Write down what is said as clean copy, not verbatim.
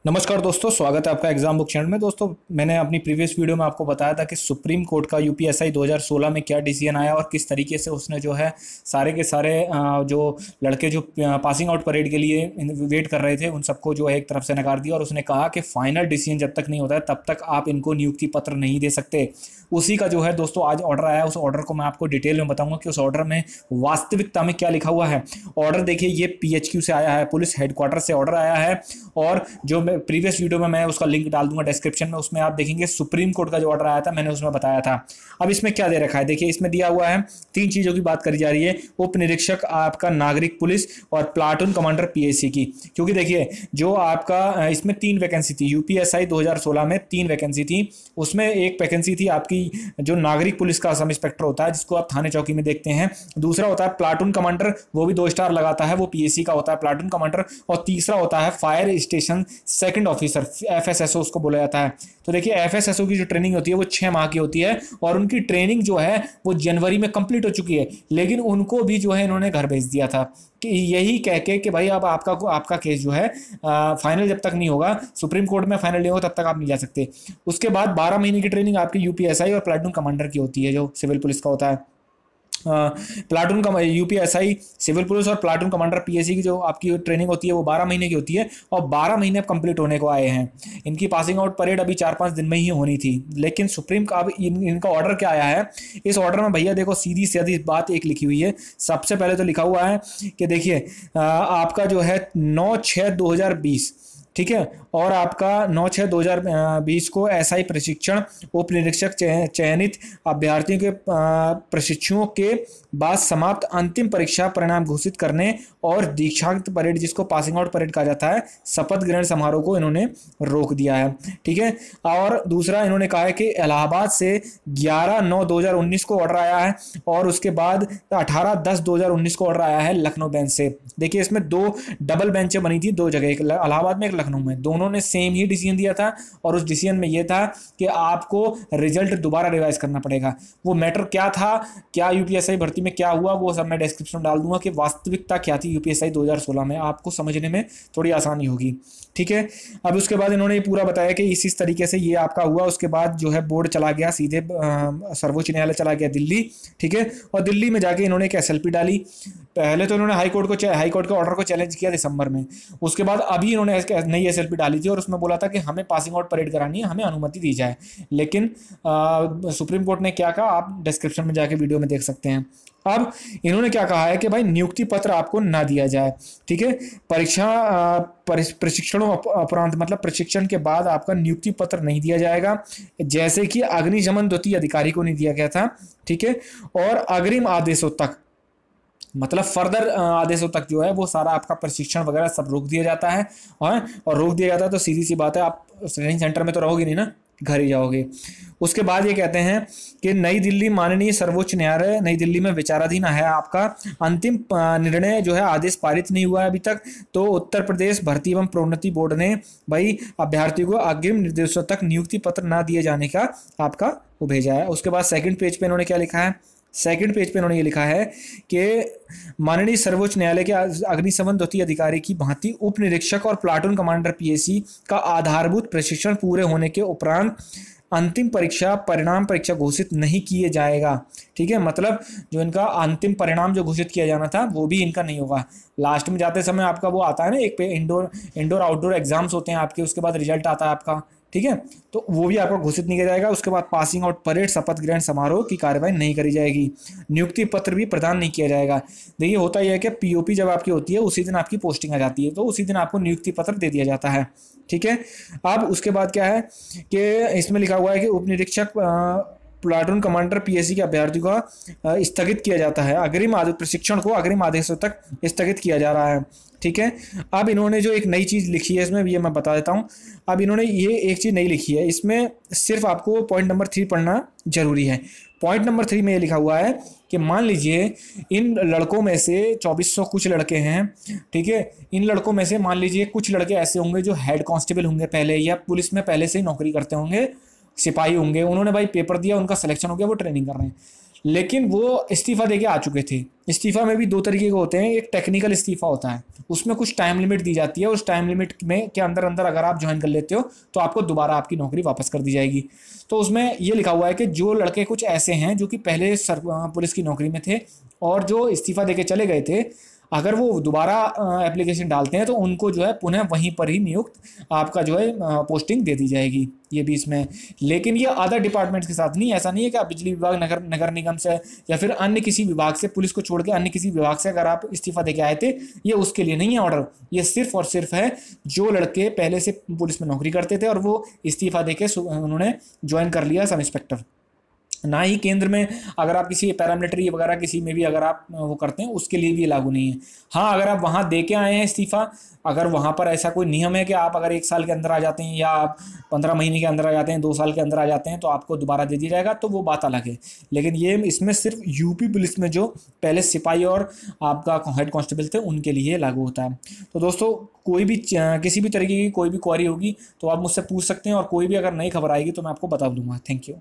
नमस्कार दोस्तों, स्वागत है आपका एग्जाम बुक चैनल में। दोस्तों, मैंने अपनी प्रीवियस वीडियो में आपको बताया था कि सुप्रीम कोर्ट का यूपीएससी 2016 में क्या डिसीजन आया और किस तरीके से उसने जो है सारे के सारे जो लड़के जो पासिंग आउट परेड के लिए वेट कर रहे थे उन सबको जो है एक तरफ से नकार दिया। और उसने कहा कि फाइनल डिसीजन जब तक नहीं होता है तब तक आप इनको नियुक्ति पत्र नहीं दे सकते। उसी का जो है दोस्तों आज ऑर्डर आया है। उस ऑर्डर को मैं आपको डिटेल में बताऊंगा कि उस ऑर्डर में वास्तविकता में क्या लिखा हुआ है। ऑर्डर देखिए, ये पीएचक्यू से आया है, पुलिस हेडक्वार्टर से ऑर्डर आया है। और जो प्रीवियस वीडियो में मैं उसका लिंक डाल दूंगा डिस्क्रिप्शन में, उसमें आप देखेंगे सुप्रीम कोर्ट का जो ऑर्डर आया था मैंने उसमें बताया था। अब इसमें क्या दे रखा है देखिए, इसमें दिया हुआ है तीन चीजों की बात करी जा रही है। उप निरीक्षक आपका नागरिक पुलिस और प्लाटून कमांडर पीएसी की। क्योंकि देखिए जो आपका इसमें तीन वैकेंसी थी, यूपीएससी 2016 में तीन वैकेंसी थी। उसमें एक वैकेंसी थी आपकी जो नागरिक पुलिस का सब इंस्पेक्टर होता है जिसको आप थाने चौकी में देखते हैं। दूसरा होता है प्लाटून कमांडर, वो भी 2 स्टार लगाता है, वो पीएसी का होता है प्लाटून कमांडर। और तीसरा होता है fire station second officer, FSSO उसको बोला जाता है। तो देखिए एफएसएसओ की जो ट्रेनिंग होती है वो 6 माह की होती है और उनकी ट्रेनिंग जो है वो जनवरी में कंप्लीट हो चुकी है। लेकिन उनको भी जो है इन्होंने घर भेज दिया था कि यही कह के कि भाई अब आपका केस जो है फाइनल जब तक नहीं होगा, सुप्रीम कोर्ट में फाइनल नहीं होगा तब तक आप नहीं जा सकते। उसके बाद 12 महीने की ट्रेनिंग आपकी यूपीएसआई और प्लाटून कमांडर की होती है जो सिविल पुलिस का होता है। प्लाटून का यूपीएसआई सिविल पुलिस और प्लाटून कमांडर पीएसी की जो आपकी ट्रेनिंग होती है वो 12 महीने की होती है। और 12 महीने अब कंप्लीट होने को आए हैं। इनकी पासिंग आउट परेड अभी 4-5 दिन में ही होनी थी। लेकिन सुप्रीम का अब इनका ऑर्डर क्या आया है, इस ऑर्डर में भैया देखो सीधी सीधी बात एक लिखी हुई है। सबसे पहले तो लिखा हुआ है कि देखिए आपका जो है 9/6/2020, ठीक है, और आपका 9/6/2020 को एसआई प्रशिक्षण उप निरीक्षक चयनित अभ्यर्थियों के प्रशिक्षुओं के बाद समाप्त अंतिम परीक्षा परिणाम घोषित करने और दीक्षांत परेड, जिसको पासिंग आउट परेड कहा जाता है, शपथ ग्रहण समारोह को इन्होंने रोक दिया है। ठीक है, और दूसरा इन्होंने कहा है कि इलाहाबाद से 11/9/2019 को ऑर्डर आया है और उसके बाद 18/10/2019 को ऑर्डर आया है लखनऊ बेंच से। देखिए इसमें 2 डबल बेंचें बनी थी, 2 जगह, एक इलाहाबाद में एक लखनऊ में। दोनों ने सेम ही डिसीजन दिया था और उस डिसीजन में यह था कि आपको रिजल्ट दोबारा रिवाइज करना पड़ेगा। वो मैटर क्या था, क्या यूपीएससी भर्ती में क्या हुआ, वो सब मैं डिस्क्रिप्शन में डाल दूंगा कि वास्तविकता क्या थी यूपीएससी 2016 में, आपको समझने में थोड़ी आसानी होगी। ठीक है, अब उसके बाद इन्होंने ये पूरा बताया कि इस तरीके से ये आपका हुआ। उसके बाद जो है बोर्ड चला गया सीधे सर्वोच्च न्यायालय चला गया दिल्ली। ठीक है, और दिल्ली में जाके इन्होंने एक एसएलपी डाली। पहले तो इन्होंने हाई कोर्ट के ऑर्डर को चैलेंज किया दिसंबर में। उसके बाद अभी इन्होंने नई एसएलपी डाली थी और उसमें बोला था कि हमें पासिंग आउट परेड करानी है, हमें अनुमति दी जाए। लेकिन सुप्रीम कोर्ट ने क्या कहा आप डिस्क्रिप्शन में जाके वीडियो में देख सकते हैं। अब इन्होंने क्या कहा है कि भाई नियुक्ति पत्र आपको ना दिया जाए। ठीक है, परीक्षा प्रशिक्षणों उपरांत, मतलब प्रशिक्षण के बाद आपका नियुक्ति पत्र नहीं दिया जाएगा, जैसे कि अग्निशमन द्वितीय अधिकारी को नहीं दिया गया था। ठीक है, और अग्रिम आदेशों तक, मतलब फर्दर आदेशों तक जो है वो सारा आपका प्रशिक्षण वगैरह सब रोक दिया जाता है। और रोक दिया जाता है तो सीधी सी बात है आप ट्रेनिंग सेंटर में तो रहोगे नहीं ना, घर ही जाओगे। उसके बाद ये कहते हैं कि नई दिल्ली माननीय सर्वोच्च न्यायालय नई दिल्ली में विचाराधीन है आपका अंतिम निर्णय जो है, आदेश पारित नहीं हुआ है अभी तक। तो उत्तर प्रदेश भर्ती एवं प्रोन्नति बोर्ड ने भाई अभ्यर्थी को अग्रिम निर्देशों तक नियुक्ति पत्र ना दिए जाने का आपका वो भेजा है। उसके बाद सेकंड पेज पे इन्होंने क्या लिखा है, सेकंड पेज पे इन्होंने ये लिखा है कि माननीय सर्वोच्च न्यायालय के अग्निशमन द्वितीय अधिकारी की भांति उप निरीक्षक और प्लाटून कमांडर पीएसी का आधारभूत प्रशिक्षण पूरे होने के उपरांत अंतिम परीक्षा परिणाम परीक्षा घोषित नहीं किए जाएगा। ठीक है, मतलब जो इनका अंतिम परिणाम जो घोषित किया जाना था वो भी इनका नहीं होगा। लास्ट में जाते समय आपका वो आता है ना, एक पे इंडोर आउटडोर एग्जाम्स होते हैं आपके, उसके बाद रिजल्ट आता है आपका। ठीक है, तो वो भी आपको घोषित नहीं किया जाएगा। उसके बाद पासिंग आउट परेड शपथ ग्रहण समारोह की कार्यवाही नहीं करी जाएगी। नियुक्ति पत्र भी प्रदान नहीं किया जाएगा। देखिए होता यह है कि पीओपी जब आपकी होती है उसी दिन आपकी पोस्टिंग आ जाती है, तो उसी दिन आपको नियुक्ति पत्र दे दिया जाता है। ठीक है, अब उसके बाद क्या है कि इसमें लिखा हुआ है कि उप निरीक्षक प्लाटून कमांडर पीएसी के अभ्यर्थी को स्थगित किया जाता है, अग्रिम प्रशिक्षण को अग्रिम आदेशों तक स्थगित किया जा रहा है। ठीक है, अब इन्होंने जो एक नई चीज़ लिखी है इसमें ये मैं बता देता हूँ। अब इन्होंने ये एक चीज़ नई लिखी है, इसमें सिर्फ आपको पॉइंट नंबर 3 पढ़ना जरूरी है। पॉइंट नंबर 3 में ये लिखा हुआ है कि मान लीजिए इन लड़कों में से 2400 कुछ लड़के हैं। ठीक है, इन लड़कों में से मान लीजिए कुछ लड़के ऐसे होंगे जो हेड कांस्टेबल होंगे पहले, या पुलिस में पहले से ही नौकरी करते होंगे, सिपाही होंगे। उन्होंने भाई पेपर दिया, उनका सिलेक्शन हो गया, वो ट्रेनिंग कर रहे हैं। लेकिन वो इस्तीफ़ा देके आ चुके थे। इस्तीफ़ा में भी दो तरीके के होते हैं, एक टेक्निकल इस्तीफ़ा होता है, उसमें कुछ टाइम लिमिट दी जाती है, उस टाइम लिमिट में के अंदर अंदर अगर आप ज्वाइन कर लेते हो तो आपको दोबारा आपकी नौकरी वापस कर दी जाएगी। तो उसमें ये लिखा हुआ है कि जो लड़के कुछ ऐसे हैं जो कि पहले पुलिस की नौकरी में थे और जो इस्तीफ़ा देके चले गए थे, अगर वो दोबारा एप्लीकेशन डालते हैं तो उनको जो है पुनः वहीं पर ही नियुक्त आपका जो है पोस्टिंग दे दी जाएगी, ये भी इसमें। लेकिन ये अदर डिपार्टमेंट्स के साथ नहीं, ऐसा नहीं है कि आप बिजली विभाग, नगर नगर निगम से या फिर अन्य किसी विभाग से, पुलिस को छोड़ के अन्य किसी विभाग से अगर आप इस्तीफा देके आए थे, ये उसके लिए नहीं है ऑर्डर। ये सिर्फ और सिर्फ है जो लड़के पहले से पुलिस में नौकरी करते थे और वो इस्तीफा देके उन्होंने ज्वाइन कर लिया सब इंस्पेक्टर। ना ही केंद्र में अगर आप किसी पैरामिलिट्री वगैरह किसी में भी अगर आप वो करते हैं उसके लिए भी लागू नहीं है। हाँ, अगर आप वहाँ दे के आए हैं इस्तीफ़ा, अगर वहाँ पर ऐसा कोई नियम है कि आप अगर 1 साल के अंदर आ जाते हैं या आप 15 महीने के अंदर आ जाते हैं, 2 साल के अंदर आ जाते हैं, तो आपको दोबारा दे दिया जाएगा, तो वो बात अलग है। लेकिन ये इसमें सिर्फ यूपी पुलिस में जो पहले सिपाही और आपका हेड कांस्टेबल थे उनके लिए लागू होता है। तो दोस्तों, कोई भी किसी भी तरीके की कोई भी क्वेरी होगी तो आप मुझसे पूछ सकते हैं, और कोई भी अगर नई खबर आएगी तो मैं आपको बता दूंगा। Thank you.